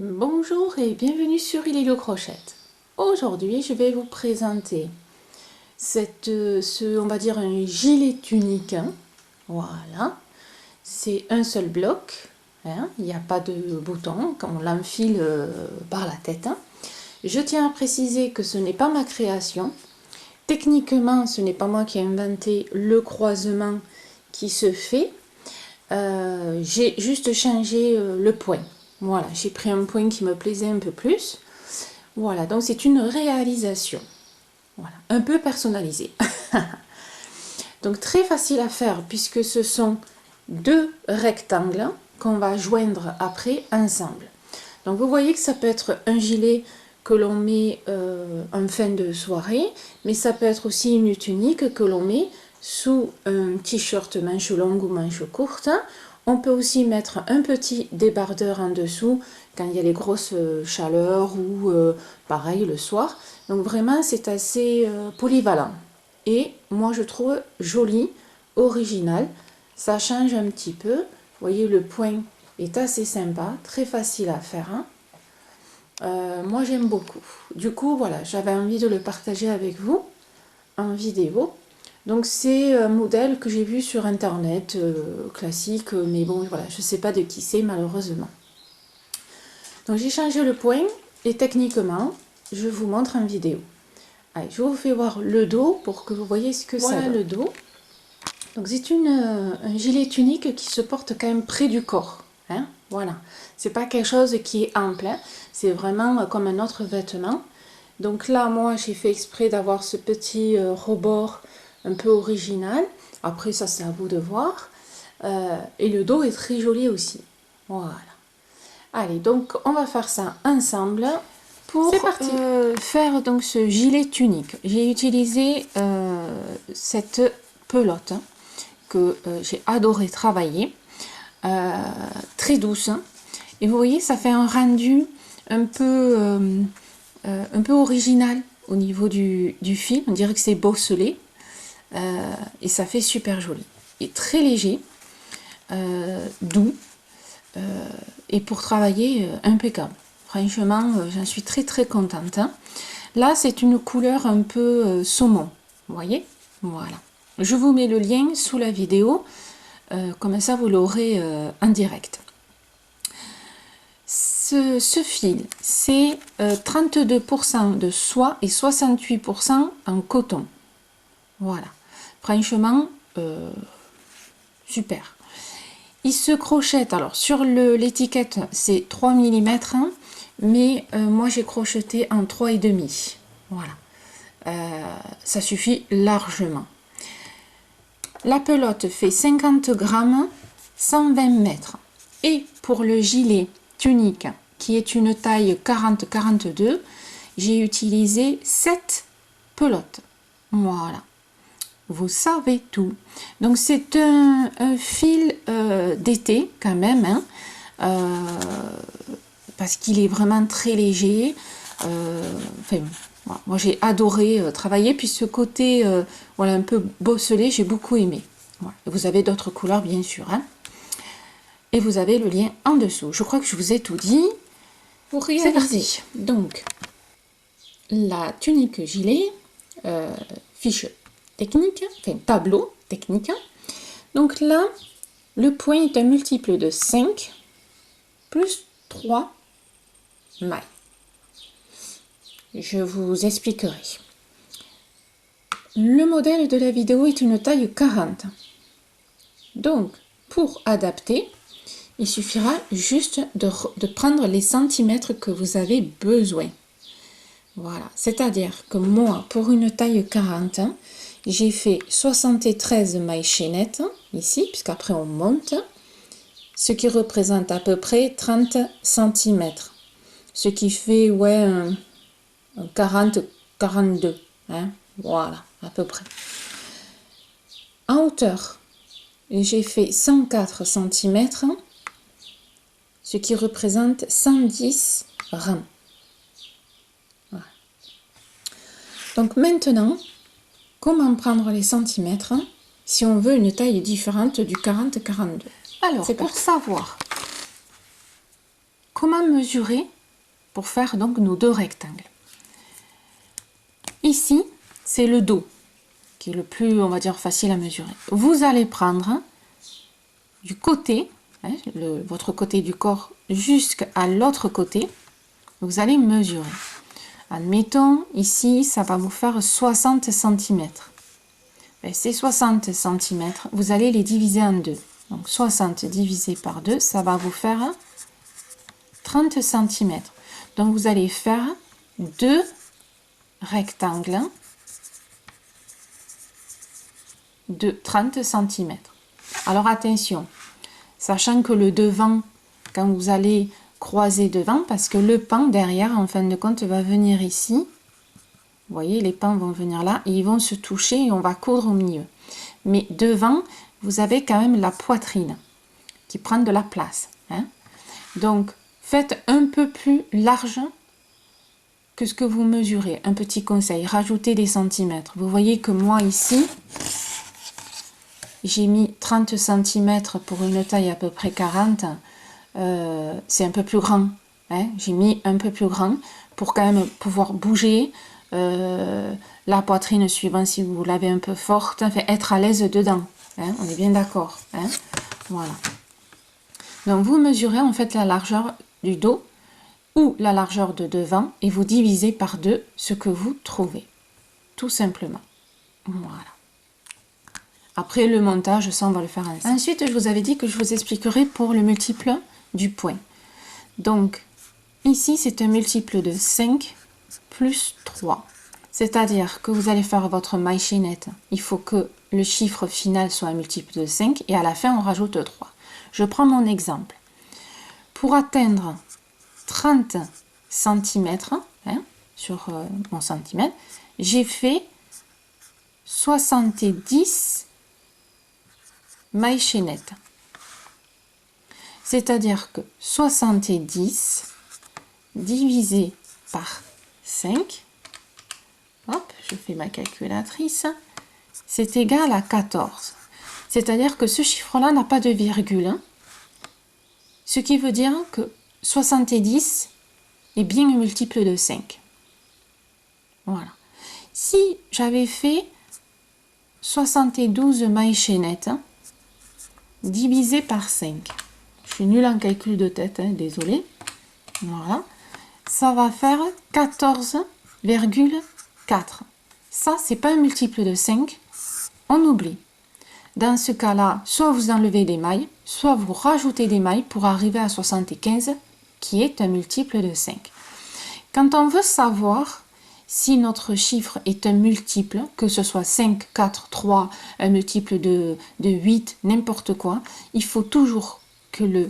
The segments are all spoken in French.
Bonjour et bienvenue sur Ililo Crochette. Aujourd'hui, je vais vous présenter on va dire un gilet tunique. Voilà, c'est un seul bloc. Il n'y a pas de bouton quand on l'enfile par la tête. Je tiens à préciser que ce n'est pas ma création. Techniquement, ce n'est pas moi qui ai inventé le croisement qui se fait. J'ai juste changé le point. Voilà, j'ai pris un point qui me plaisait un peu plus. Voilà, donc c'est une réalisation. Voilà, un peu personnalisée. Donc très facile à faire puisque ce sont deux rectangles qu'on va joindre après ensemble. Donc vous voyez que ça peut être un gilet que l'on met en fin de soirée, mais ça peut être aussi une tunique que l'on met sous un t-shirt manche longue ou manche courte. On peut aussi mettre un petit débardeur en dessous quand il y a les grosses chaleurs ou pareil le soir. Donc vraiment c'est assez polyvalent. Et moi je trouve joli, original. Ça change un petit peu. Vous voyez le point est assez sympa, très facile à faire. Moi j'aime beaucoup. Du coup voilà, j'avais envie de le partager avec vous en vidéo. Donc c'est un modèle que j'ai vu sur internet, classique, mais bon voilà, je ne sais pas de qui c'est malheureusement. Donc j'ai changé le point et techniquement, je vous montre en vidéo. Allez, je vous fais voir le dos pour que vous voyez ce que ça donne. Voilà le dos. Donc c'est un gilet tunique qui se porte quand même près du corps. Voilà, c'est pas quelque chose qui est ample, c'est vraiment comme un autre vêtement. Donc là, moi, j'ai fait exprès d'avoir ce petit rebord un peu original. Après, ça, c'est à vous de voir. Et le dos est très joli aussi. Voilà. Allez, donc, on va faire ça ensemble pour faire donc ce gilet tunique. J'ai utilisé cette pelote que j'ai adoré travailler. Très douce. Et vous voyez, ça fait un rendu un peu original au niveau du fil. On dirait que c'est bosselé. Et ça fait super joli. Et très léger, doux. Et pour travailler, impeccable. Franchement, j'en suis très très contente. Là, c'est une couleur un peu saumon. Vous voyez? Voilà. Je vous mets le lien sous la vidéo. Comme ça, vous l'aurez en direct. Ce fil, c'est 32% de soie et 68% en coton. Voilà. Franchement, super. Il se crochette, alors sur l'étiquette, c'est 3 mm, mais moi j'ai crocheté en 3,5. Voilà. Ça suffit largement. La pelote fait 50 grammes, 120 mètres. Et pour le gilet tunique, qui est une taille 40-42, j'ai utilisé 7 pelotes. Voilà. Vous savez tout. Donc c'est un fil d'été quand même, parce qu'il est vraiment très léger. Enfin, voilà. Moi j'ai adoré travailler, puis ce côté voilà, un peu bosselé, j'ai beaucoup aimé. Voilà. Vous avez d'autres couleurs bien sûr. Et vous avez le lien en dessous. Je crois que je vous ai tout dit. Pour réaliser. C'est parti. Donc, la tunique gilet, fiche technique, enfin tableau technique. Donc là, le point est un multiple de 5 plus 3 mailles. Je vous expliquerai. Le modèle de la vidéo est une taille 40. Donc, pour adapter, il suffira juste de prendre les centimètres que vous avez besoin. Voilà, c'est-à-dire que moi, pour une taille 40, j'ai fait 73 mailles chaînettes, ici, puisqu'après on monte, ce qui représente à peu près 30 cm. Ce qui fait, ouais, un 40-42. Voilà, à peu près. En hauteur, j'ai fait 104 cm, ce qui représente 110 rangs. Voilà. Donc maintenant, comment prendre les centimètres si on veut une taille différente du 40-42? Alors, pour savoir comment mesurer pour faire donc nos deux rectangles? Ici, c'est le dos qui est le plus, on va dire, facile à mesurer. Vous allez prendre du côté, hein, votre côté du corps jusqu'à l'autre côté, vous allez mesurer. Admettons, ici, ça va vous faire 60 cm. Ces 60 cm, vous allez les diviser en deux. Donc 60 divisé par 2, ça va vous faire 30 cm. Donc vous allez faire deux rectangles de 30 cm. Alors attention, sachant que le devant, quand vous allez croiser devant, parce que le pan derrière, en fin de compte, va venir ici. Vous voyez, les pans vont venir là et ils vont se toucher et on va coudre au milieu. Mais devant, vous avez quand même la poitrine qui prend de la place. Hein. Donc, faites un peu plus large que ce que vous mesurez. Un petit conseil, rajoutez des centimètres. Vous voyez que moi ici, j'ai mis 30 cm pour une taille à peu près 40. C'est un peu plus grand. Hein. J'ai mis un peu plus grand pour quand même pouvoir bouger. La poitrine suivant si vous l'avez un peu forte, enfin, être à l'aise dedans. Hein. On est bien d'accord. Hein. Voilà. Donc vous mesurez en fait la largeur du dos ou la largeur de devant et vous divisez par 2 ce que vous trouvez. Tout simplement. Voilà. Après le montage, ça on va le faire ensemble. Ensuite, je vous avais dit que je vous expliquerai pour le multiple du point. Donc, ici c'est un multiple de 5 plus 3. C'est-à-dire que vous allez faire votre maille chaînette. Il faut que le chiffre final soit un multiple de 5 et à la fin on rajoute 3. Je prends mon exemple. Pour atteindre 30 cm hein, sur mon centimètre, j'ai fait 70 mailles chaînettes. C'est-à-dire que 70 divisé par 5, hop, je fais ma calculatrice, c'est égal à 14. C'est-à-dire que ce chiffre-là n'a pas de virgule. Hein, ce qui veut dire que 70 est bien un multiple de 5. Voilà. Si j'avais fait 72 mailles chaînettes hein, divisé par 5, je suis nulle en calcul de tête, hein, désolé. Voilà. Ça va faire 14,4. Ça, c'est pas un multiple de 5. On oublie. Dans ce cas-là, soit vous enlevez des mailles, soit vous rajoutez des mailles pour arriver à 75, qui est un multiple de 5. Quand on veut savoir si notre chiffre est un multiple, que ce soit 5, 4, 3, un multiple de 8, n'importe quoi, il faut toujours que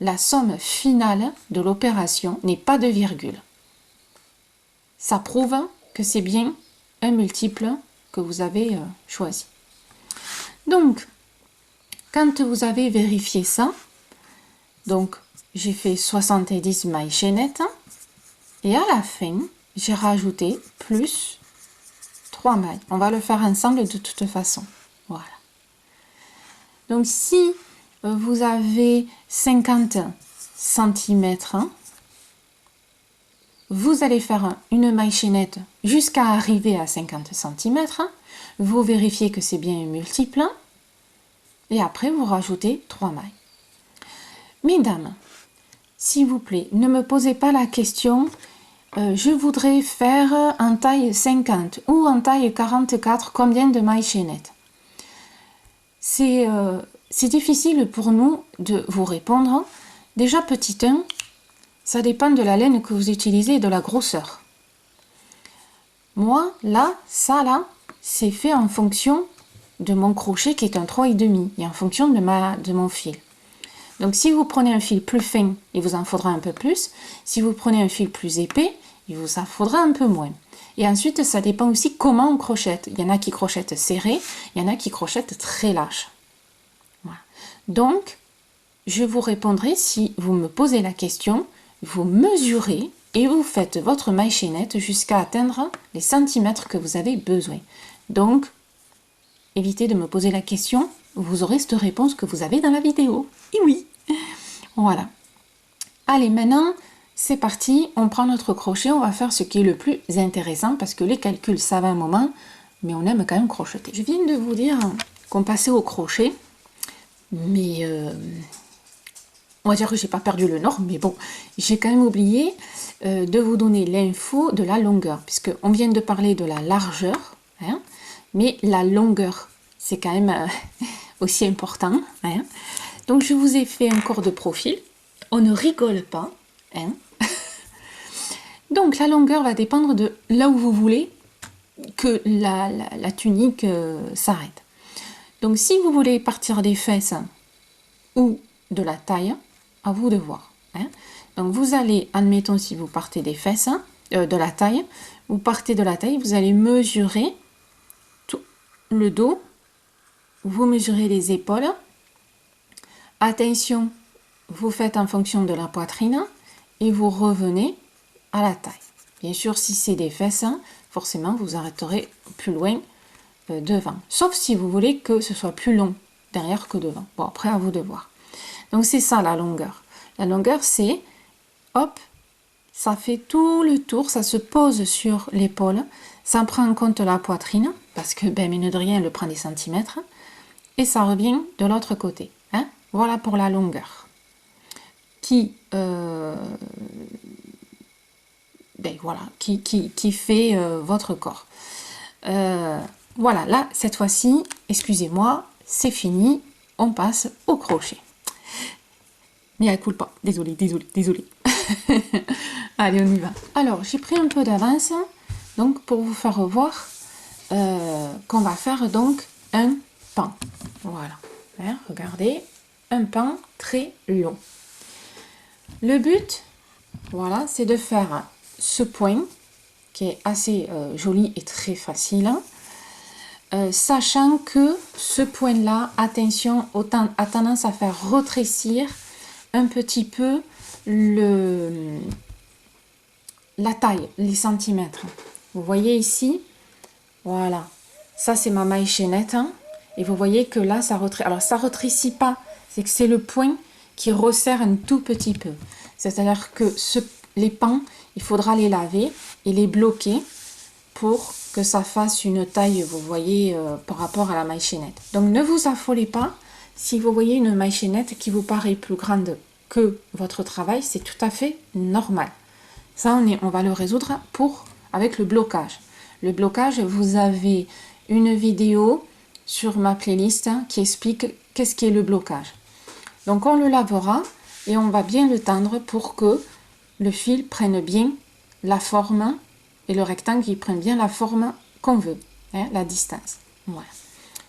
la somme finale de l'opération n'ait pas de virgule. Ça prouve que c'est bien un multiple que vous avez choisi. Donc, quand vous avez vérifié ça, donc j'ai fait 70 mailles chaînettes et à la fin, j'ai rajouté plus 3 mailles. On va le faire ensemble de toute façon. Voilà. Donc, si vous avez 50 cm, vous allez faire une maille chaînette jusqu'à arriver à 50 cm. Vous vérifiez que c'est bien un multiple. Et après, vous rajoutez 3 mailles. Mesdames, s'il vous plaît, ne me posez pas la question je voudrais faire en taille 50 ou en taille 44, combien de mailles chaînettes? C'est difficile pour nous de vous répondre. Déjà, petit 1, ça dépend de la laine que vous utilisez et de la grosseur. Moi, là, ça, là, c'est fait en fonction de mon crochet qui est un 3,5 et en fonction de mon fil. Donc, si vous prenez un fil plus fin, il vous en faudra un peu plus. Si vous prenez un fil plus épais, il vous en faudra un peu moins. Et ensuite, ça dépend aussi comment on crochette. Il y en a qui crochettent serré, il y en a qui crochettent très lâche. Voilà. Donc, je vous répondrai si vous me posez la question, vous mesurez et vous faites votre maille chaînette jusqu'à atteindre les centimètres que vous avez besoin. Donc, évitez de me poser la question, vous aurez cette réponse que vous avez dans la vidéo. Et oui, voilà. Allez, maintenant, c'est parti, on prend notre crochet, on va faire ce qui est le plus intéressant parce que les calculs, ça va un moment, mais on aime quand même crocheter. Je viens de vous dire qu'on passait au crochet, mais on va dire que j'ai pas perdu le nord, mais bon, j'ai quand même oublié de vous donner l'info de la longueur, puisque on vient de parler de la largeur, hein, mais la longueur, c'est quand même aussi important. Hein. Donc je vous ai fait un corps de profil, on ne rigole pas. Hein. Donc la longueur va dépendre de là où vous voulez que la tunique s'arrête. Donc si vous voulez partir des fesses ou de la taille, à vous de voir. Hein. Donc vous allez, admettons si vous partez des fesses, de la taille, vous partez de la taille, vous allez mesurer tout le dos, vous mesurez les épaules. Attention, vous faites en fonction de la poitrine et vous revenez à la taille. Bien sûr, si c'est des fesses, forcément vous arrêterez plus loin devant. Sauf si vous voulez que ce soit plus long derrière que devant. Bon, après à vous de voir. Donc c'est ça la longueur. La longueur c'est, hop, ça fait tout le tour, ça se pose sur l'épaule, ça prend en compte la poitrine, parce que ben, mine de rien, elle prend des centimètres, et ça revient de l'autre côté. Hein. Voilà pour la longueur. Qui, ben, voilà, qui fait votre corps. Voilà, là, cette fois-ci, excusez-moi, c'est fini, on passe au crochet. Mais elle coule pas, désolée. Allez, on y va. Alors, j'ai pris un peu d'avance, donc pour vous faire voir qu'on va faire donc un pan. Voilà, hein, regardez, un pan très long. Le but, voilà, c'est de faire ce point qui est assez joli et très facile, sachant que ce point-là, attention, a tendance à faire rétrécir un petit peu la taille, les centimètres. Vous voyez ici, voilà, ça c'est ma maille chaînette, hein, et vous voyez que là ça rétrécit. Alors ça rétrécit pas, c'est que c'est le point qui resserre un tout petit peu. C'est-à-dire que les pans, il faudra les laver et les bloquer pour que ça fasse une taille, vous voyez, par rapport à la maille chaînette. Donc ne vous affolez pas si vous voyez une maille chaînette qui vous paraît plus grande que votre travail, c'est tout à fait normal. Ça, on va le résoudre avec le blocage. Le blocage, vous avez une vidéo sur ma playlist qui explique qu'est-ce qu'est le blocage. Donc on le lavera et on va bien le tendre pour que le fil prenne bien la forme et le rectangle il prenne bien la forme qu'on veut, hein, la distance. Voilà.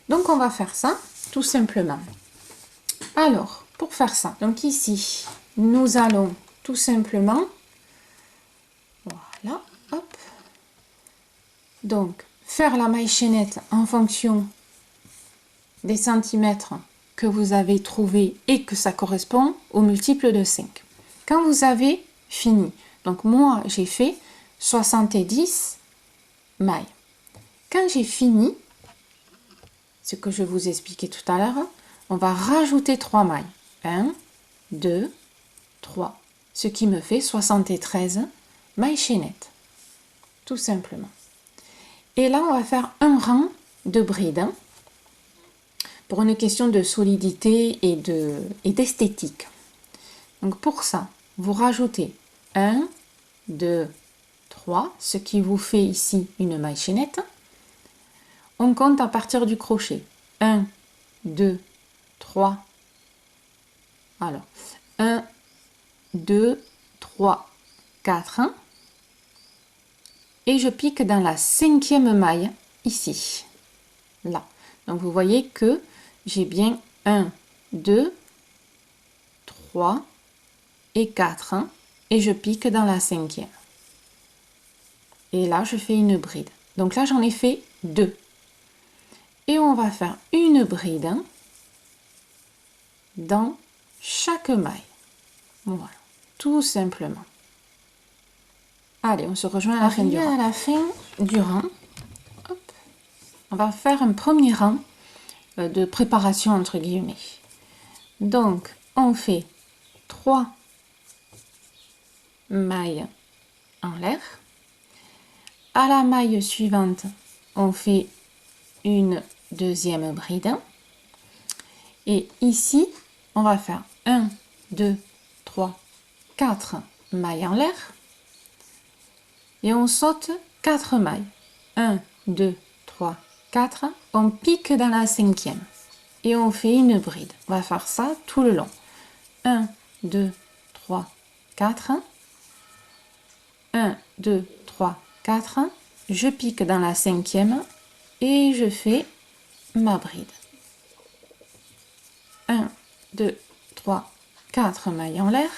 Donc on va faire ça tout simplement. Alors, pour faire ça, donc ici, nous allons tout simplement, voilà, hop, donc faire la maille chaînette en fonction des centimètres que vous avez trouvé et que ça correspond au multiple de 5. Quand vous avez fini, donc moi j'ai fait 70 mailles. Quand j'ai fini, ce que je vous expliquais tout à l'heure, on va rajouter 3 mailles. 1, 2, 3. Ce qui me fait 73 mailles chaînettes. Tout simplement. Et là, on va faire un rang de brides pour une question de solidité et d'esthétique. Donc pour ça, vous rajoutez 1, 2, 3, ce qui vous fait ici une maille chaînette. On compte à partir du crochet. 1, 2, 3. Alors, 1, 2, 3, 4. Et je pique dans la 5e maille, ici. Là. Donc vous voyez que j'ai bien 1, 2, 3 et 4. Et je pique dans la 5e. Et là, je fais une bride. Donc là, j'en ai fait 2. Et on va faire une bride dans chaque maille. Voilà, tout simplement. Allez, on se rejoint à la fin du rang. À la fin du rang, hop, on va faire un premier rang de préparation entre guillemets. Donc, on fait 3 maille en l'air. À la maille suivante, on fait une deuxième bride. Et ici, on va faire 1, 2, 3, 4 mailles en l'air. Et on saute 4 mailles. 1, 2, 3, 4. On pique dans la cinquième. Et on fait une bride. On va faire ça tout le long. 1, 2, 3, 4. 1, 2, 3, 4. Je pique dans la cinquième et je fais ma bride. 1, 2, 3, 4 mailles en l'air.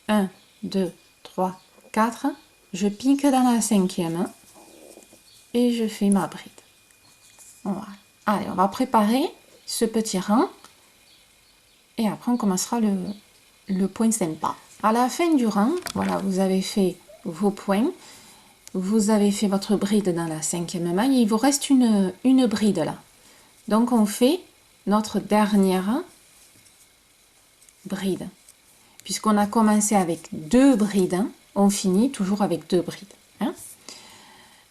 1, 2, 3, 4. Je pique dans la cinquième et je fais ma bride. Voilà. Allez, on va préparer ce petit rang et après on commencera le point sympa. À la fin du rang, voilà, vous avez fait vos points, vous avez fait votre bride dans la cinquième maille et il vous reste une bride là. Donc on fait notre dernière bride. Puisqu'on a commencé avec 2 brides, on finit toujours avec 2 brides. Hein.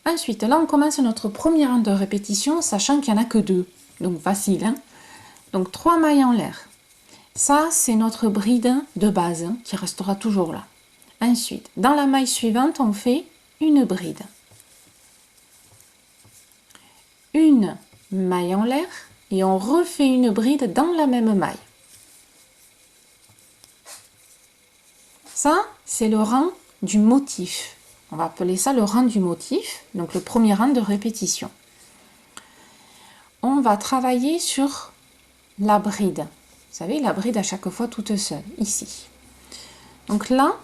Ensuite, là, on commence notre premier rang de répétition, sachant qu'il n'y en a que 2. Donc, facile. Hein. Donc, 3 mailles en l'air. Ça, c'est notre bride de base, qui restera toujours là. Ensuite, dans la maille suivante, on fait une bride. Une maille en l'air et on refait une bride dans la même maille. Ça, c'est le rang du motif. On va appeler ça le rang du motif, donc le premier rang de répétition. On va travailler sur la bride. Vous savez, la bride à chaque fois toute seule, ici. Donc là,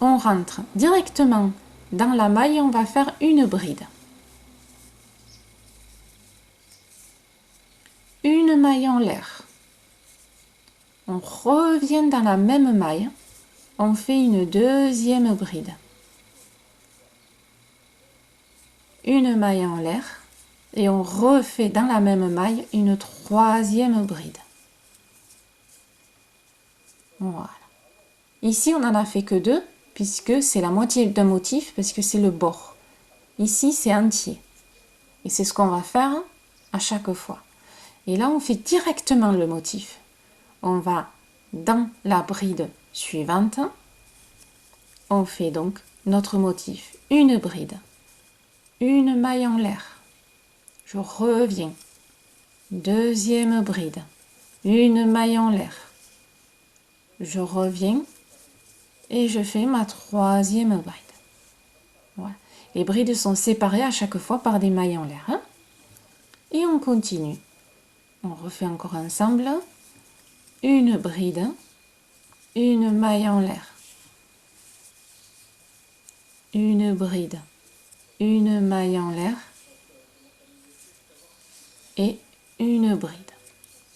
on rentre directement dans la maille et on va faire une bride. Une maille en l'air. On revient dans la même maille. On fait une deuxième bride. Une maille en l'air et on refait dans la même maille une troisième bride. Voilà. Ici, on n'en a fait que 2 puisque c'est la moitié d'un motif parce que c'est le bord. Ici, c'est entier. Et c'est ce qu'on va faire à chaque fois. Et là, on fait directement le motif. On va dans la bride suivante. On fait donc notre motif. Une bride. Une maille en l'air. Je reviens. Deuxième bride. Une maille en l'air. Je reviens et je fais ma troisième bride. Voilà. Les brides sont séparées à chaque fois par des mailles en l'air. Hein. Et on continue. On refait encore ensemble. Une bride. Une maille en l'air. Une bride. Une maille en l'air et une bride.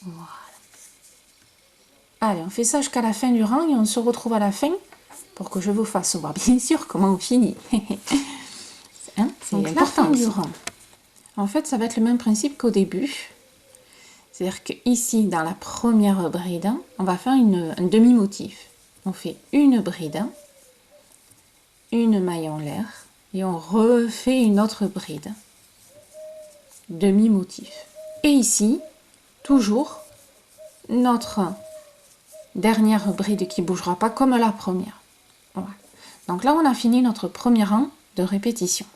Voilà. Allez, on fait ça jusqu'à la fin du rang et on se retrouve à la fin pour que je vous fasse voir bien sûr comment on finit. Hein, c'est important du rang. En fait, ça va être le même principe qu'au début. C'est-à-dire qu'ici, dans la première bride, on va faire un demi-motif. On fait une bride, une maille en l'air, et on refait une autre bride. Demi-motif. Et ici, toujours, notre dernière bride qui ne bougera pas comme la première. Voilà. Donc là, on a fini notre premier rang de répétition.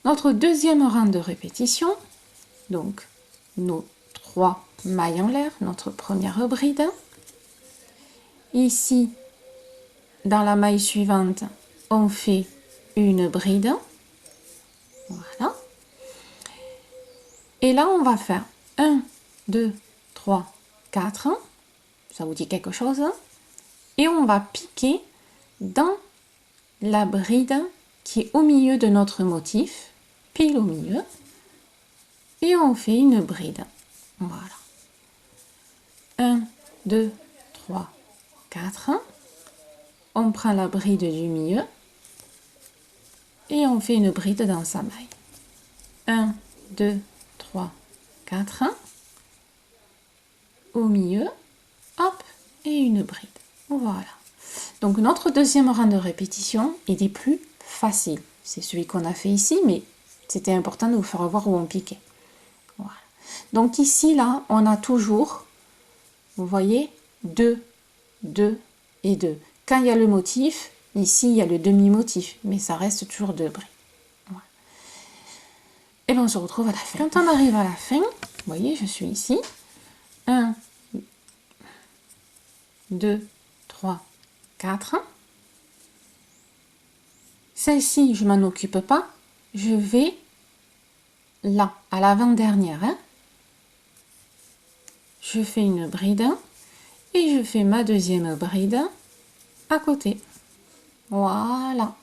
Notre deuxième rang de répétition, donc nos 3 mailles en l'air, notre première bride. Ici, dans la maille suivante, on fait une bride. Voilà. Et là, on va faire 1, 2, 3, 4. Ça vous dit quelque chose? Et on va piquer dans la bride qui est au milieu de notre motif, pile au milieu. Et on fait une bride. Voilà. 1, 2, 3, 4. On prend la bride du milieu et on fait une bride dans sa maille. 1, 2, 3, 4. Au milieu, hop, et une bride. Voilà. Donc notre deuxième rang de répétition est des plus faciles. C'est celui qu'on a fait ici, mais c'était important de vous faire voir où on piquait. Voilà. Donc ici, là, on a toujours, vous voyez, 2, 2 et 2. Quand il y a le motif, ici, il y a le demi-motif, mais ça reste toujours 2 brides. Voilà. Et bien, on se retrouve à la fin. Quand on arrive à la fin, vous voyez, je suis ici. 1, 2, 3, 4. Celle-ci, je m'en occupe pas. Je vais là, à l'avant-dernière. Hein. Je fais une bride et je fais ma deuxième bride à côté. Voilà.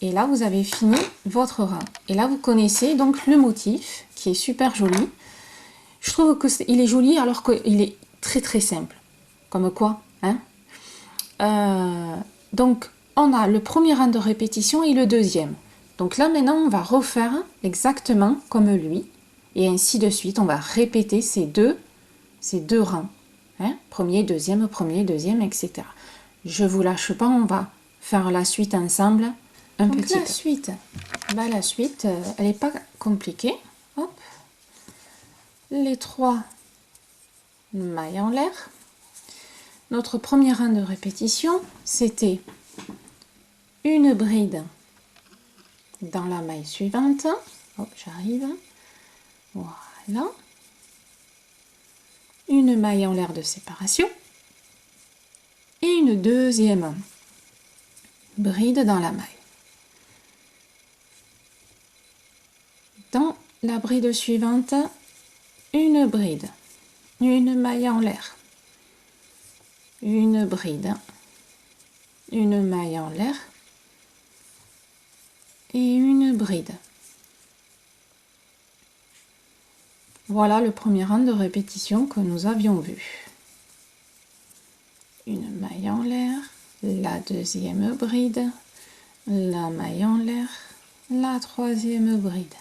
Et là, vous avez fini votre rang. Et là, vous connaissez donc le motif qui est super joli. Je trouve qu'il est joli alors qu'il est très très simple. Comme quoi, hein? Donc, on a le premier rang de répétition et le deuxième. Donc là, maintenant, on va refaire exactement comme lui. Et ainsi de suite, on va répéter ces deux rangs. Hein? Premier, deuxième, etc. Je vous lâche pas, on va faire la suite ensemble. Donc la suite, elle n'est pas compliquée. Hop. Les 3 mailles en l'air. Notre premier rang de répétition, c'était une bride dans la maille suivante. Hop, j'arrive. Voilà. Une maille en l'air de séparation. Et une deuxième bride dans la maille. Dans la bride suivante, une bride, une maille en l'air, une bride, une maille en l'air et une bride. Voilà le premier rang de répétition que nous avions vu. Une maille en l'air, la deuxième bride, la maille en l'air, la troisième bride.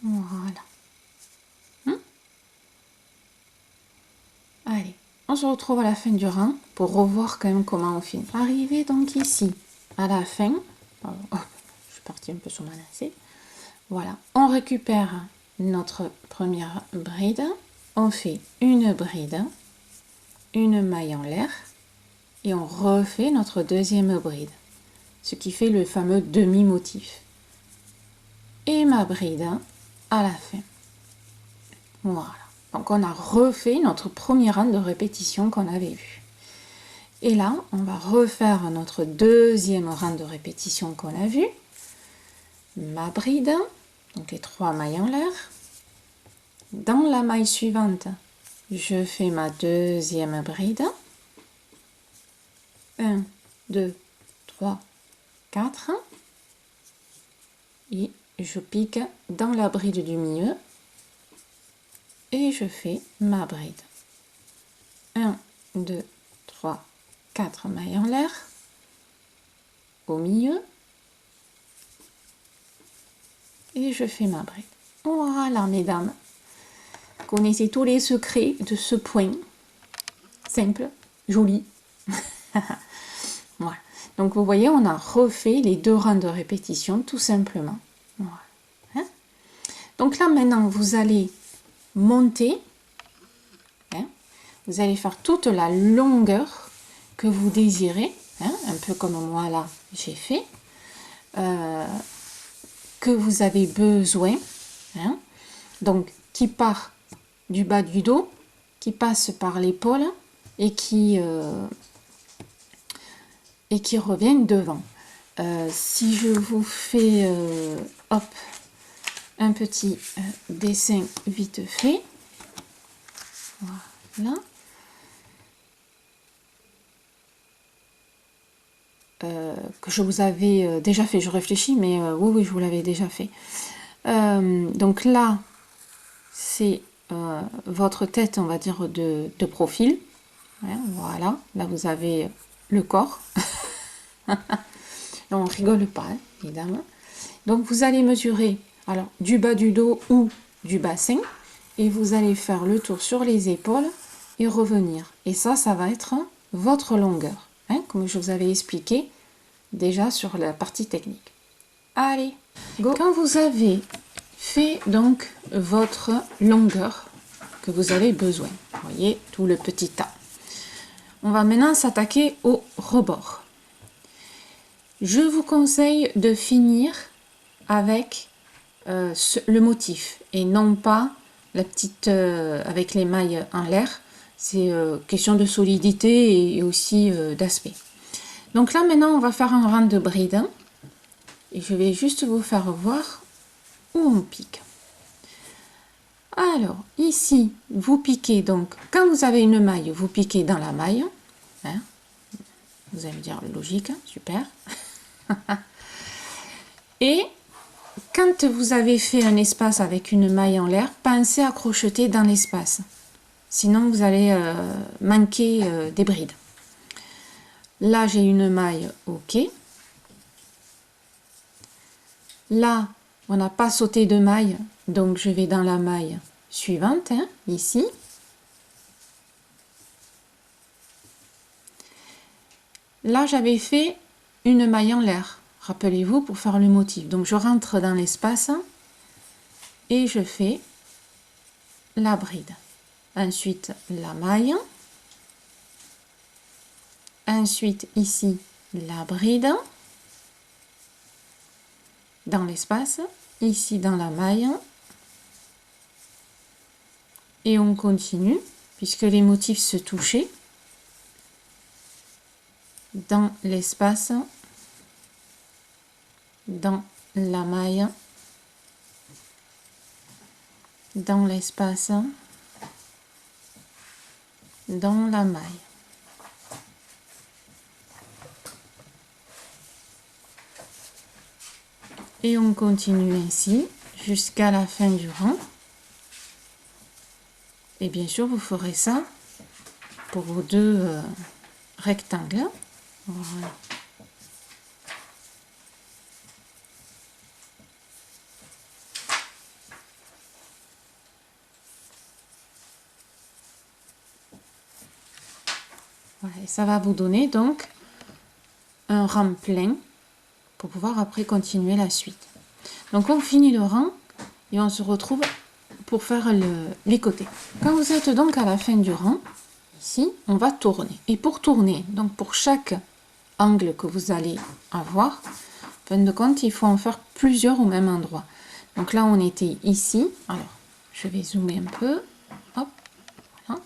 Voilà. Allez, on se retrouve à la fin du rang pour revoir quand même comment on finit. Arrivé donc ici à la fin, je suis partie un peu sur ma lacet. Voilà, on récupère notre première bride, on fait une bride, une maille en l'air et on refait notre deuxième bride, ce qui fait le fameux demi-motif. Et ma bride à la fin. Voilà. Donc on a refait notre premier rang de répétition qu'on avait vu. Et là, on va refaire notre deuxième rang de répétition qu'on a vu. Ma bride, donc les 3 mailles en l'air. Dans la maille suivante, je fais ma deuxième bride. 1, 2, 3, 4. Et je pique dans la bride du milieu. Et je fais ma bride. 1, 2, 3, 4 mailles en l'air. Au milieu. Et je fais ma bride. Voilà, mesdames. Connaissez tous les secrets de ce point. Simple, joli. Voilà. Donc, vous voyez, on a refait les 2 rangs de répétition, tout simplement. Voilà. Hein? Donc là, maintenant, vous allez monter, hein, vous allez faire toute la longueur que vous désirez, hein, un peu comme moi là j'ai fait, que vous avez besoin, hein, donc qui part du bas du dos, qui passe par l'épaule et qui revient devant. Si je vous fais hop, un petit dessin vite fait. Voilà. Que je vous avais déjà fait, je réfléchis, mais oui, je vous l'avais déjà fait. Donc là, c'est votre tête, on va dire, de profil. Hein, voilà, là vous avez le corps. On rigole pas, hein, évidemment. Donc vous allez mesurer alors du bas du dos ou du bassin et vous allez faire le tour sur les épaules et revenir. Et ça va être votre longueur, hein, comme je vous avais expliqué déjà sur la partie technique. Allez, go! Quand vous avez fait donc votre longueur que vous avez besoin, vous voyez tout le petit tas, on va maintenant s'attaquer au rebord. Je vous conseille de finir avec le motif et non pas la petite avec les mailles en l'air. C'est question de solidité et aussi d'aspect. Donc là maintenant on va faire un rang de bride et je vais juste vous faire voir où on pique. Alors ici vous piquez, donc quand vous avez une maille vous piquez dans la maille, hein, vous allez me dire logique, super. Et quand vous avez fait un espace avec une maille en l'air, pensez à crocheter dans l'espace. Sinon, vous allez manquer des brides. Là, j'ai une maille, ok. Là, on n'a pas sauté de maille, donc je vais dans la maille suivante, hein, ici. Là, j'avais fait une maille en l'air, rappelez-vous, pour faire le motif. Donc, je rentre dans l'espace et je fais la bride. Ensuite, la maille. Ensuite, ici, la bride dans l'espace. Ici, dans la maille. Et on continue, puisque les motifs se touchaient. Dans l'espace, dans la maille, dans l'espace, dans la maille. Et on continue ainsi jusqu'à la fin du rang. Et bien sûr, vous ferez ça pour vos deux rectangles. Voilà. Voilà, et ça va vous donner donc un rang plein pour pouvoir après continuer la suite. Donc on finit le rang et on se retrouve pour faire les côtés. Quand vous êtes donc à la fin du rang, ici, on va tourner. Et pour tourner, donc pour chaque angle que vous allez avoir, en fin de compte, il faut en faire plusieurs au même endroit. Donc là, on était ici. Alors, je vais zoomer un peu. Hop, voilà.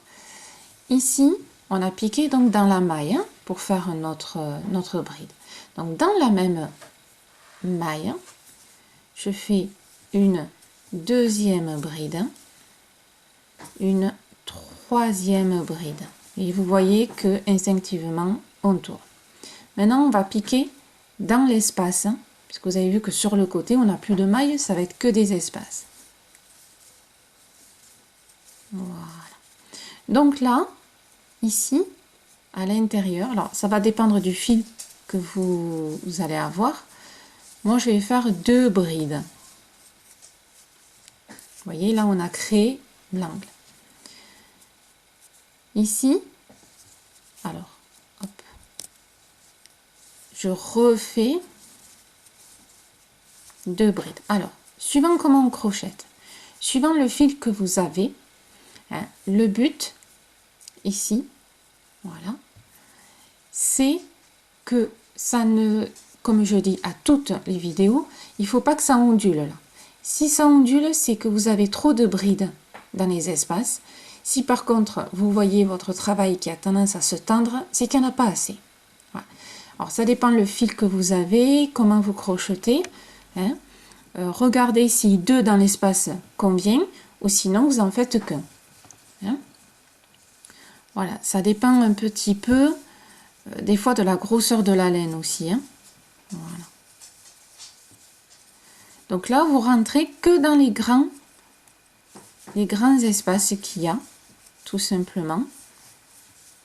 Ici, on a piqué donc dans la maille, hein, pour faire notre bride. Donc dans la même maille, je fais une deuxième bride, une troisième bride. Et vous voyez que instinctivement, on tourne. Maintenant, on va piquer dans l'espace, hein, puisque vous avez vu que sur le côté, on n'a plus de mailles, ça va être que des espaces. Voilà. Donc là, ici, à l'intérieur, alors ça va dépendre du fil que vous allez avoir. Moi, je vais faire 2 brides. Vous voyez, là, on a créé l'angle. Ici, alors, hop, je refais 2 brides. Alors, suivant comment on crochette, suivant le fil que vous avez, hein, le but, ici, voilà, c'est que ça ne, comme je dis à toutes les vidéos, il ne faut pas que ça ondule là. Si ça ondule, c'est que vous avez trop de brides dans les espaces. Si par contre, vous voyez votre travail qui a tendance à se tendre, c'est qu'il n'y en a pas assez. Voilà. Alors, ça dépend le fil que vous avez, comment vous crochetez. Hein. Regardez si 2 dans l'espace convient, ou sinon, vous en faites qu'un. Hein. Voilà, ça dépend un petit peu, des fois, de la grosseur de la laine aussi. Hein. Voilà. Donc là, vous rentrez que dans les grands espaces qu'il y a, tout simplement.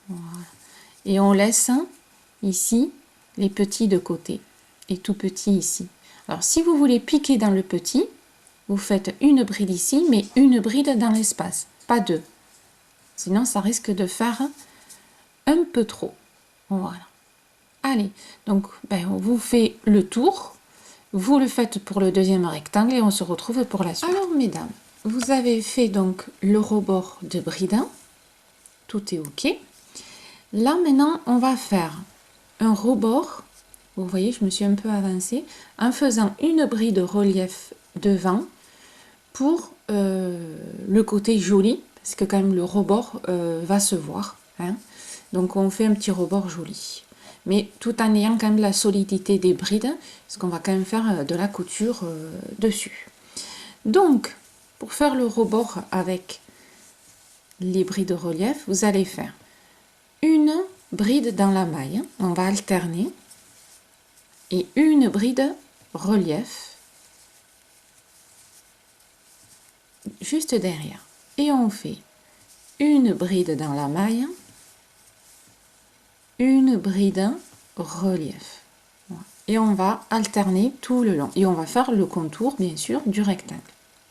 Voilà. Et on laisse ici les petits de côté et tout petit ici. Alors, si vous voulez piquer dans le petit, vous faites une bride ici, mais une bride dans l'espace, pas 2. Sinon, ça risque de faire un peu trop. Voilà. Allez, donc on vous fait le tour. Vous le faites pour le deuxième rectangle et on se retrouve pour la suite. Alors mesdames, vous avez fait donc le rebord de bride. Tout est ok. Là maintenant, on va faire un rebord. Vous voyez, je me suis un peu avancée en faisant une bride relief devant pour le côté joli, parce que quand même le rebord va se voir. Hein. Donc on fait un petit rebord joli. Mais tout en ayant quand même la solidité des brides, parce qu'on va quand même faire de la couture dessus. Donc, pour faire le rebord avec les brides relief, vous allez faire une bride dans la maille, on va alterner, et une bride relief juste derrière. Et on fait une bride dans la maille, une bride relief. Et on va alterner tout le long. Et on va faire le contour, bien sûr, du rectangle.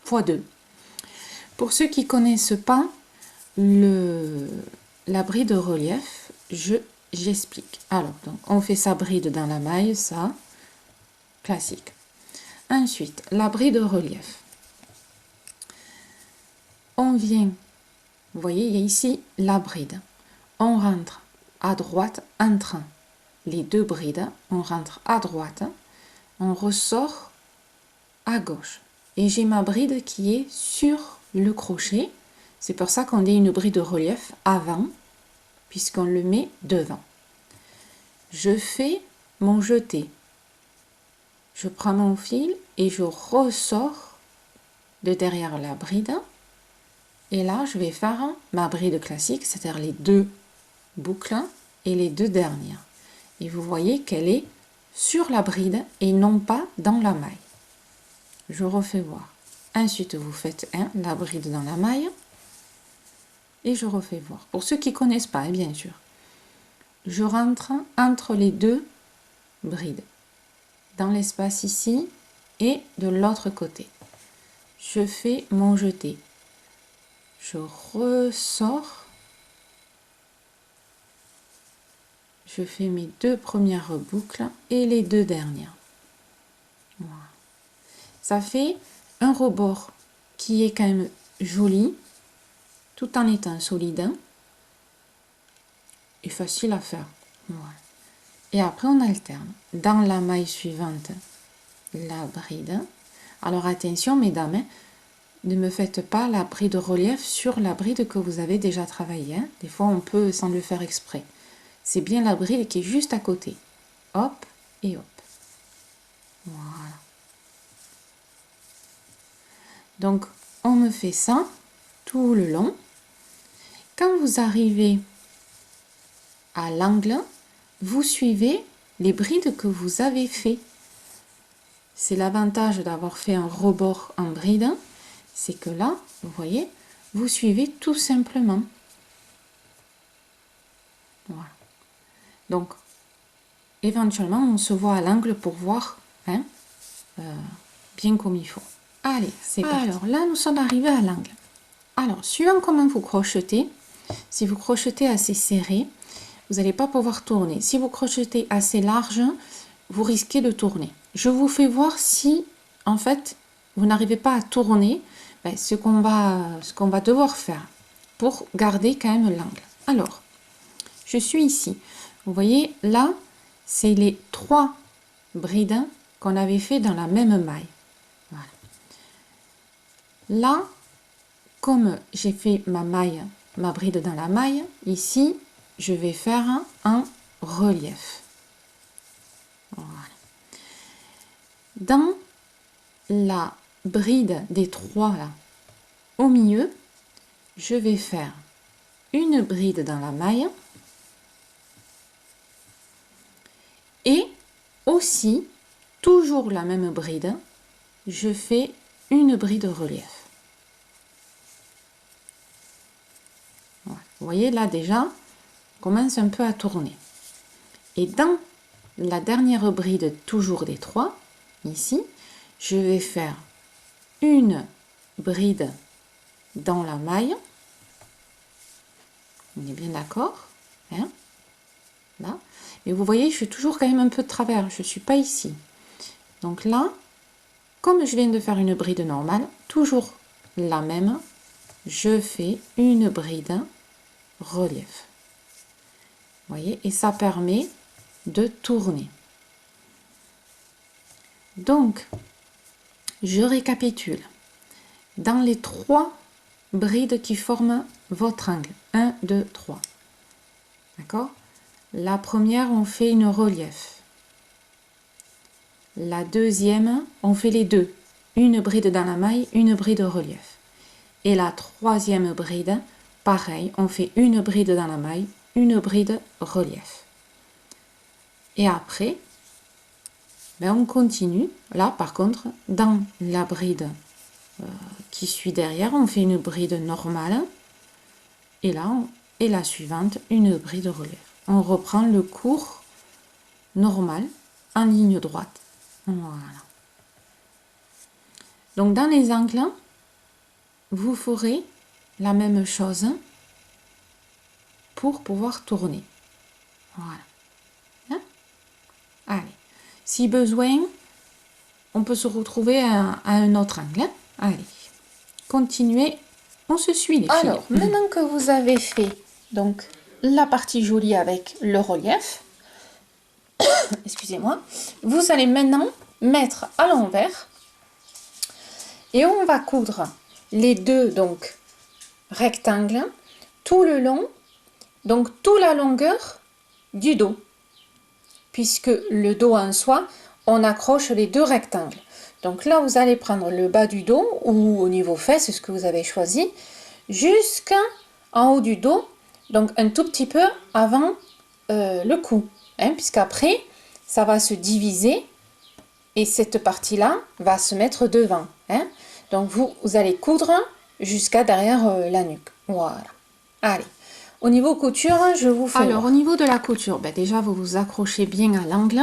x2. Pour ceux qui ne connaissent pas la bride relief, j'explique. Alors, donc, on fait sa bride dans la maille, ça, classique. Ensuite, la bride relief. On vient, vous voyez, il y a ici la bride. On rentre à droite entre les deux brides, on rentre à droite, on ressort à gauche. Et j'ai ma bride qui est sur le crochet. C'est pour ça qu'on dit une bride relief avant, puisqu'on le met devant. Je fais mon jeté. Je prends mon fil et je ressors de derrière la bride. Et là, je vais faire ma bride classique, c'est-à-dire les deux boucles et les deux dernières. Et vous voyez qu'elle est sur la bride et non pas dans la maille. Je refais voir. Ensuite, vous faites la bride dans la maille et je refais voir. Pour ceux qui ne connaissent pas, bien sûr, je rentre entre les deux brides, dans l'espace ici et de l'autre côté. Je fais mon jeté. Je ressors. Je fais mes deux premières boucles et les deux dernières. Voilà. Ça fait un rebord qui est quand même joli, tout en étant solide et facile à faire. Voilà. Et après, on alterne. Dans la maille suivante, la bride. Alors attention, mesdames, ne me faites pas la bride relief sur la bride que vous avez déjà travaillée. Des fois, on peut sans le faire exprès. C'est bien la bride qui est juste à côté. Hop et hop. Voilà. Donc, on me fait ça tout le long. Quand vous arrivez à l'angle, vous suivez les brides que vous avez fait. C'est l'avantage d'avoir fait un rebord en bride, c'est que là, vous voyez, vous suivez tout simplement. Voilà. Donc, éventuellement, on se voit à l'angle pour voir bien comme il faut. Allez, c'est parti. Alors là, nous sommes arrivés à l'angle. Alors, suivant comment vous crochetez, si vous crochetez assez serré, vous n'allez pas pouvoir tourner. Si vous crochetez assez large, vous risquez de tourner. Je vous fais voir si, en fait, vous n'arrivez pas à tourner, ce qu'on va devoir faire pour garder quand même l'angle. Alors, je suis ici. Vous voyez, là, c'est les 3 brides qu'on avait fait dans la même maille. Voilà. Là, comme j'ai fait ma bride dans la maille, ici, je vais faire un relief. Voilà. Dans la bride des 3 là, au milieu, je vais faire une bride dans la maille et aussi, toujours la même bride, je fais une bride relief. Voilà. Vous voyez là déjà, on commence un peu à tourner. Et dans la dernière bride, toujours des 3, ici, je vais faire une bride dans la maille. On est bien d'accord, hein? Et vous voyez, je suis toujours quand même un peu de travers, je ne suis pas ici. Donc là, comme je viens de faire une bride normale, toujours la même, je fais une bride relief. Vous voyez, et ça permet de tourner. Donc, je récapitule. Dans les 3 brides qui forment votre angle, 1, 2, 3. D'accord? La première, on fait une relief. La deuxième, on fait les deux. Une bride dans la maille, une bride relief. Et la troisième bride, pareil, on fait une bride dans la maille, une bride relief. Et après, ben on continue. Là, par contre, dans la bride qui suit derrière, on fait une bride normale. Et là, et la suivante, une bride relief. On reprend le cours normal en ligne droite. Voilà. Donc, dans les angles, vous ferez la même chose pour pouvoir tourner. Voilà. Hein? Allez. Si besoin, on peut se retrouver à un autre angle. Allez. Continuez. On se suit, les filles. Alors, maintenant que vous avez fait donc la partie jolie avec le relief, excusez-moi, vous allez maintenant mettre à l'envers et on va coudre les deux donc rectangles tout le long, donc toute la longueur du dos, puisque le dos en soi, on accroche les deux rectangles. Donc là, vous allez prendre le bas du dos ou au niveau fesses, ce que vous avez choisi, jusqu'en haut du dos, donc un tout petit peu avant le cou, hein, puisqu'après, ça va se diviser et cette partie-là va se mettre devant. Hein. Donc vous allez coudre jusqu'à derrière la nuque. Voilà. Allez. Au niveau couture, je vous fais... Alors, au niveau de la couture, ben déjà, vous vous accrochez bien à l'angle.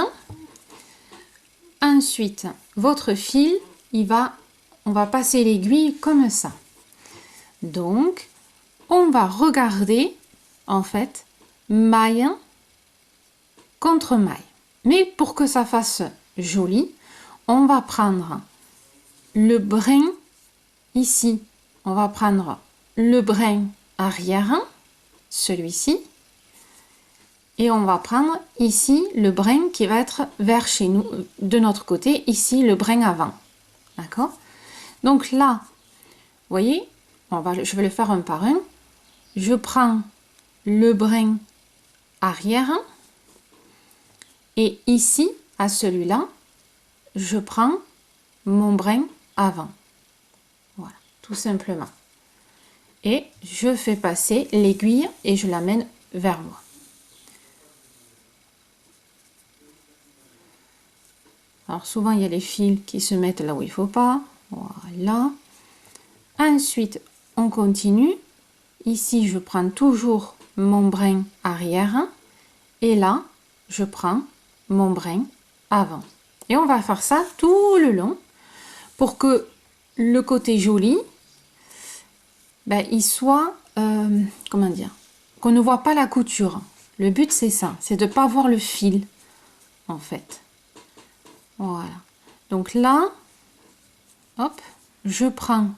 Ensuite, votre fil, on va passer l'aiguille comme ça. Donc, on va regarder, en fait, maille contre maille. Mais pour que ça fasse joli, on va prendre le brin ici. On va prendre le brin arrière, celui-ci. Et on va prendre ici le brin qui va être vers chez nous, de notre côté, ici le brin avant. D'accord? Donc là, vous voyez, je vais le faire un par un. Je prends le brin arrière et ici, à celui-là, je prends mon brin avant. Voilà, tout simplement. Et je fais passer l'aiguille et je l'amène vers moi. Alors souvent, il y a les fils qui se mettent là où il ne faut pas. Voilà. Ensuite, on continue. Ici, je prends toujours mon brin arrière. Et là, je prends mon brin avant. Et on va faire ça tout le long pour que le côté joli, ben, il soit, comment dire, qu'on ne voit pas la couture. Le but, c'est ça, c'est de ne pas voir le fil, en fait. Voilà. Donc là, hop, je prends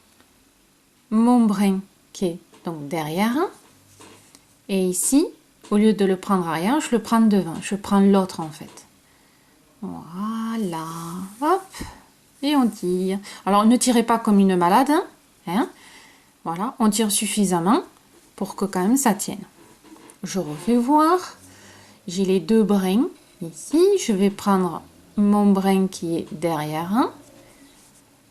mon brin qui est donc derrière. Et ici, au lieu de le prendre arrière, je le prends devant. Je prends l'autre en fait. Voilà. Hop. Et on tire. Alors, ne tirez pas comme une malade. Hein. Voilà. On tire suffisamment pour que quand même ça tienne. Je refais voir. J'ai les deux brins ici. Je vais prendre mon brin qui est derrière.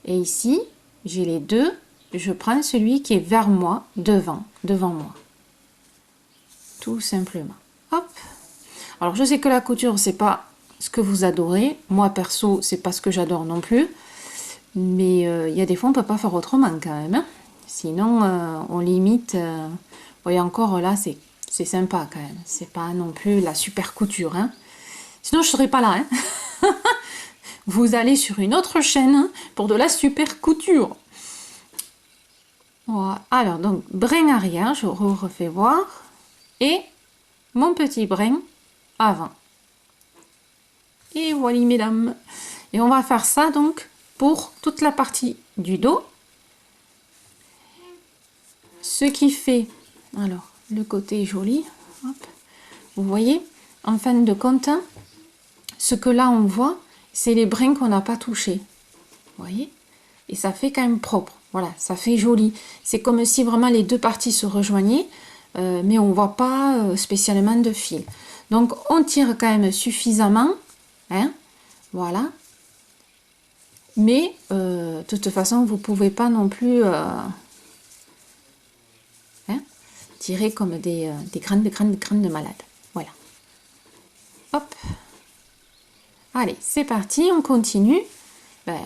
Et ici, j'ai les deux. Je prends celui qui est vers moi, devant moi. Tout simplement. Hop. Alors, je sais que la couture, c'est pas ce que vous adorez. Moi, perso, c'est pas ce que j'adore non plus. Mais il y a des fois, on peut pas faire autrement quand même. Hein. Sinon, on limite... vous voyez encore, là, c'est sympa quand même. C'est pas non plus la super couture. Hein. Sinon, je serais pas là. Hein. Vous allez sur une autre chaîne pour de la super couture. Voilà. Alors, donc, brin arrière, je refais voir. Et mon petit brin avant. Et voilà, mesdames. Et on va faire ça donc pour toute la partie du dos. Ce qui fait, alors, le côté joli, hop, vous voyez, en fin de compte, ce que là on voit, c'est les brins qu'on n'a pas touchés. Vous voyez? Et ça fait quand même propre. Voilà, ça fait joli. C'est comme si vraiment les deux parties se rejoignaient, mais on ne voit pas spécialement de fil. Donc on tire quand même suffisamment, hein, voilà. Mais de toute façon, vous ne pouvez pas non plus tirer comme des graines de malade. Voilà. Hop. Allez, c'est parti, on continue. Ben,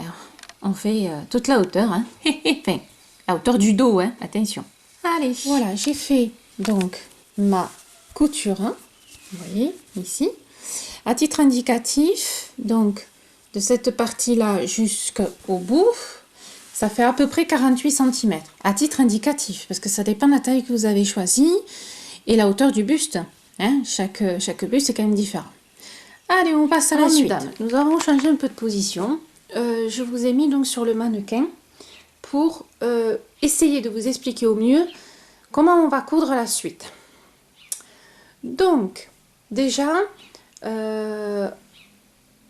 on fait toute la hauteur, hein. Enfin, la hauteur du dos, hein. Attention. Allez, voilà, j'ai fait donc ma couture, hein. Vous voyez, ici. À titre indicatif, donc, de cette partie-là jusqu'au bout, ça fait à peu près 48 cm. À titre indicatif, parce que ça dépend de la taille que vous avez choisie et la hauteur du buste. Hein. Chaque buste est quand même différent. Allez, on passe à la suite. Mesdames, nous avons changé un peu de position. Je vous ai mis donc sur le mannequin pour essayer de vous expliquer au mieux comment on va coudre la suite. Donc, déjà,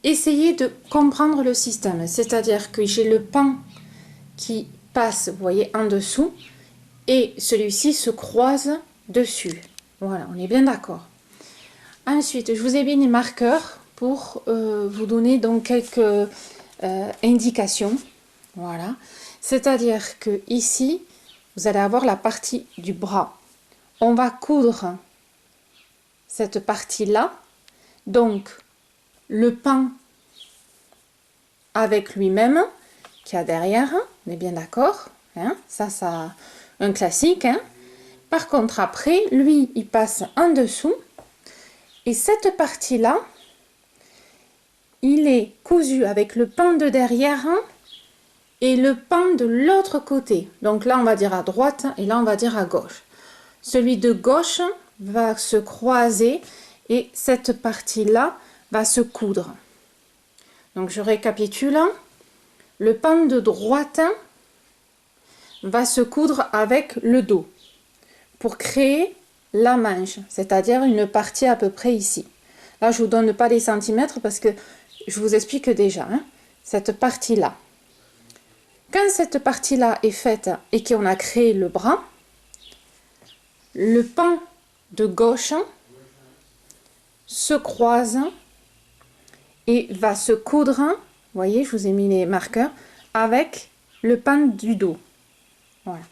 essayez de comprendre le système. C'est-à-dire que j'ai le pan qui passe, vous voyez, en dessous, et celui-ci se croise dessus. Voilà, on est bien d'accord. Ensuite, je vous ai mis des marqueurs pour vous donner donc quelques indications. Voilà, c'est-à-dire que ici, vous allez avoir la partie du bras. On va coudre cette partie-là, donc le pan avec lui-même qu'il y a derrière, on est bien d'accord, hein, ça un classique, hein. Par contre après, lui il passe en dessous et cette partie-là, il est cousu avec le pan de derrière et le pan de l'autre côté. Donc là on va dire à droite et là on va dire à gauche. Celui de gauche va se croiser et cette partie-là va se coudre. Donc je récapitule. Le pan de droite va se coudre avec le dos pour créer la manche, c'est-à-dire une partie à peu près ici. Là, je ne vous donne pas les centimètres parce que je vous explique déjà, hein, cette partie-là. Quand cette partie-là est faite et qu'on a créé le bras, le pan de gauche se croise et va se coudre, vous voyez, je vous ai mis les marqueurs, avec le pan du dos. Voilà.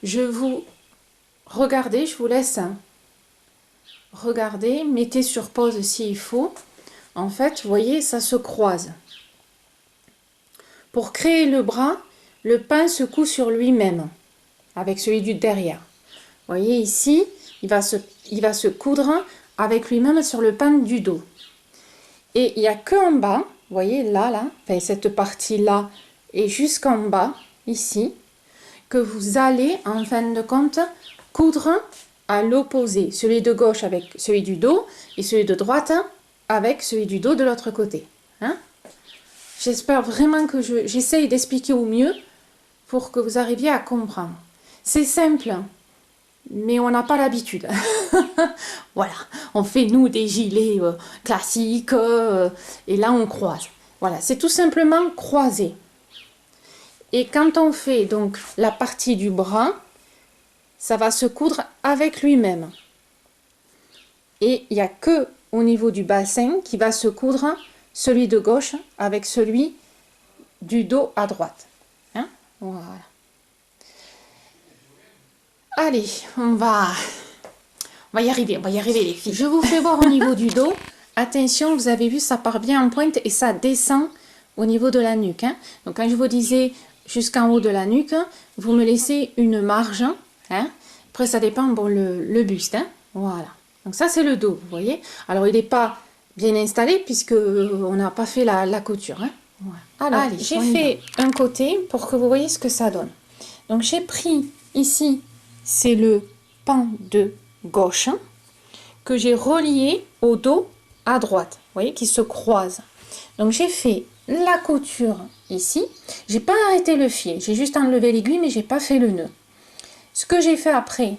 Je vous regardez, je vous laisse regarder, mettez sur pause s'il faut. En fait, vous voyez, ça se croise. Pour créer le bras, le pan se coud sur lui-même, avec celui du derrière. Vous voyez ici, il va se coudre avec lui-même sur le pan du dos. Et il n'y a que en bas, vous voyez là, enfin, cette partie-là et jusqu'en bas, ici, que vous allez, en fin de compte, coudre à l'opposé. Celui de gauche avec celui du dos et celui de droite avec celui du dos de l'autre côté. Hein? J'espère vraiment que j'essaye d'expliquer au mieux pour que vous arriviez à comprendre. C'est simple, mais on n'a pas l'habitude. Voilà, on fait nous des gilets classiques et là on croise. Voilà, c'est tout simplement croiser. Et quand on fait donc la partie du bras, ça va se coudre avec lui-même. Et il n'y a que au niveau du bassin qui va se coudre celui de gauche avec celui du dos à droite. Hein? Voilà. Allez, on va y arriver les filles. Je vous fais voir au niveau du dos. Attention, vous avez vu, ça part bien en pointe et ça descend au niveau de la nuque. Hein. Donc quand je vous disais jusqu'en haut de la nuque, vous me laissez une marge. Hein. Après, ça dépend, bon, le buste. Hein. Voilà. Donc ça, c'est le dos, vous voyez. Alors, il n'est pas bien installé puisque on n'a pas fait la couture. Hein. Voilà. Alors, j'ai fait un côté pour que vous voyez ce que ça donne. Donc, j'ai pris ici, c'est le pan de gauche que j'ai relié au dos à droite. Vous voyez, qui se croise. Donc j'ai fait la couture ici. J'ai pas arrêté le fil, j'ai juste enlevé l'aiguille, mais j'ai pas fait le nœud. Ce que j'ai fait après,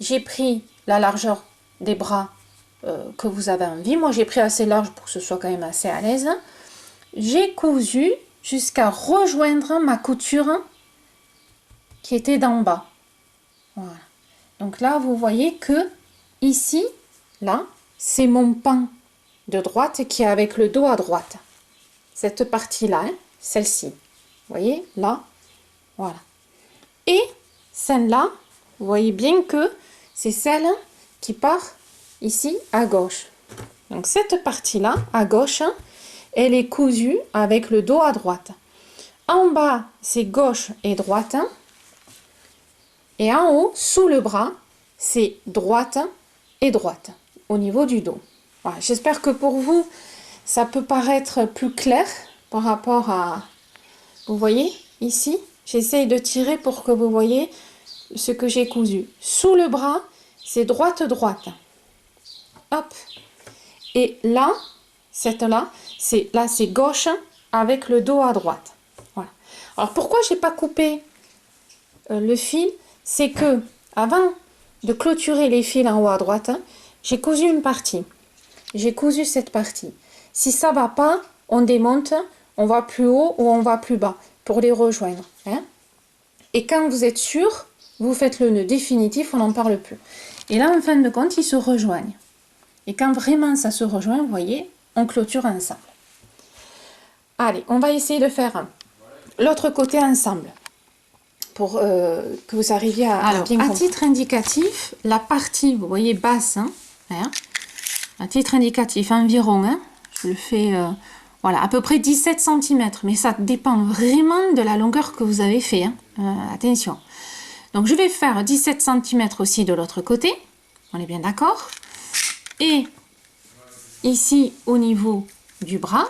j'ai pris la largeur des bras que vous avez envie. Moi j'ai pris assez large pour que ce soit quand même assez à l'aise. J'ai cousu jusqu'à rejoindre ma couture qui était d'en bas. Voilà. Donc là vous voyez que ici, là, c'est mon pan de droite qui est avec le dos à droite. Cette partie-là, hein, celle-ci. Vous voyez, là, voilà. Et celle-là, vous voyez bien que c'est celle qui part ici à gauche. Donc cette partie-là, à gauche, elle est cousue avec le dos à droite. En bas, c'est gauche et droite. Et en haut, sous le bras, c'est droite et droite au niveau du dos. Voilà, j'espère que pour vous, ça peut paraître plus clair par rapport à... Vous voyez, ici, j'essaye de tirer pour que vous voyez ce que j'ai cousu. Sous le bras, c'est droite-droite. Hop. Et là, cette-là, c'est gauche avec le dos à droite. Voilà. Alors, pourquoi j'ai pas coupé le fil? C'est que, avant de clôturer les fils en haut à droite, j'ai cousu une partie. J'ai cousu cette partie. Si ça va pas, on démonte, on va plus haut ou on va plus bas pour les rejoindre. Hein? Et quand vous êtes sûr, vous faites le nœud définitif, on n'en parle plus. Et là, en fin de compte, ils se rejoignent. Et quand vraiment ça se rejoint, vous voyez, on clôture ensemble. Allez, on va essayer de faire l'autre côté ensemble pour que vous arriviez à bien comprendre. À titre indicatif, la partie, vous voyez, basse, hein, à titre indicatif environ, hein, je le fais voilà, à peu près 17 cm, mais ça dépend vraiment de la longueur que vous avez fait, hein, attention. Donc je vais faire 17 cm aussi de l'autre côté, on est bien d'accord. Et ici au niveau du bras,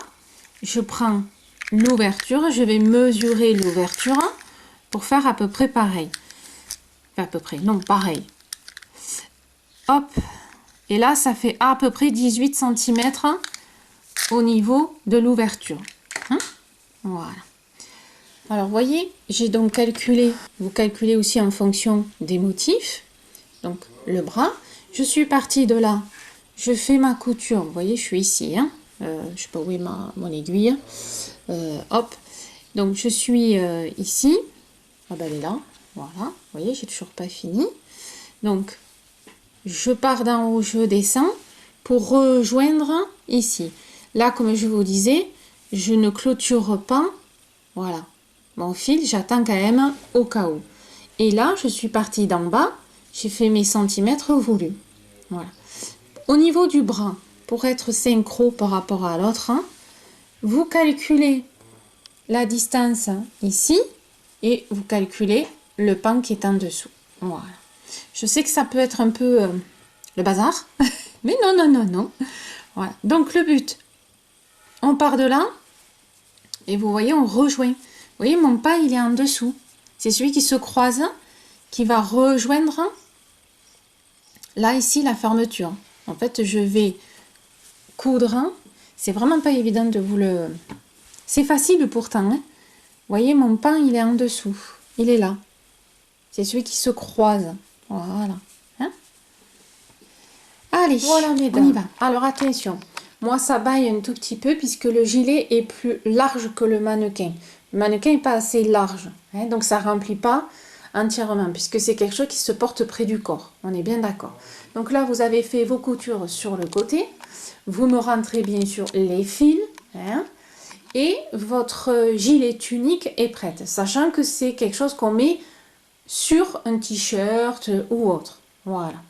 je prends l'ouverture, je vais mesurer l'ouverture pour faire à peu près pareil. Enfin, à peu près, non, pareil. Hop, et là ça fait à peu près 18 cm au niveau de l'ouverture. Hein? Voilà. Alors, voyez, j'ai donc calculé, vous calculez aussi en fonction des motifs, donc le bras. Je suis partie de là, je fais ma couture, vous voyez, je suis ici, hein, je ne sais pas où est mon aiguille, hop, donc je suis ici, ah ben elle est là, voilà, vous voyez, j'ai toujours pas fini, donc je pars d'en haut, je descends pour rejoindre ici. Là, comme je vous disais, je ne clôture pas, voilà, mon fil, j'attends quand même au cas où. Et là, je suis partie d'en bas, j'ai fait mes centimètres voulus. Voilà. Au niveau du bras, pour être synchro par rapport à l'autre, hein, vous calculez la distance ici et vous calculez le pan qui est en dessous. Voilà. Je sais que ça peut être un peu le bazar, mais non, non, non, non. Voilà. Donc le but, on part de là et vous voyez, on rejoint. Vous voyez, mon pas, il est en dessous. C'est celui qui se croise, qui va rejoindre, là, ici, la fermeture. En fait, je vais coudre. C'est vraiment pas évident de vous le... C'est facile pourtant. Hein. Vous voyez, mon pan, il est en dessous. Il est là. C'est celui qui se croise. Voilà. Hein? Allez, voilà, mesdames. On y va. Alors, attention. Moi, ça baille un tout petit peu puisque le gilet est plus large que le mannequin. Le mannequin n'est pas assez large, hein, donc ça ne remplit pas entièrement, puisque c'est quelque chose qui se porte près du corps. On est bien d'accord. Donc là, vous avez fait vos coutures sur le côté. Vous me rentrez bien sûr les fils. Hein, et votre gilet tunique est prête, sachant que c'est quelque chose qu'on met sur un t-shirt ou autre. Voilà.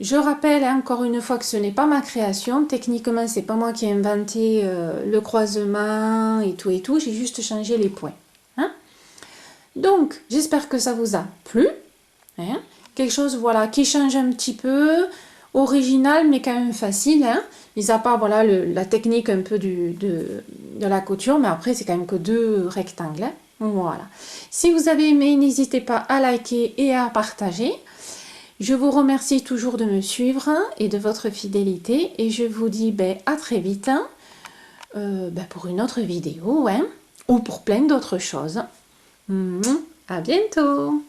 Je rappelle encore une fois que ce n'est pas ma création. Techniquement, c'est pas moi qui ai inventé le croisement et tout. J'ai juste changé les points. Hein? Donc, j'espère que ça vous a plu. Hein? Quelque chose, voilà, qui change un petit peu, original, mais quand même facile. Hein? Mis à part, voilà, la technique un peu de la couture, mais après, c'est quand même que 2 rectangles. Hein? Voilà. Si vous avez aimé, n'hésitez pas à liker et à partager. Je vous remercie toujours de me suivre et de votre fidélité et je vous dis à très vite pour une autre vidéo, hein, ou pour plein d'autres choses. À bientôt!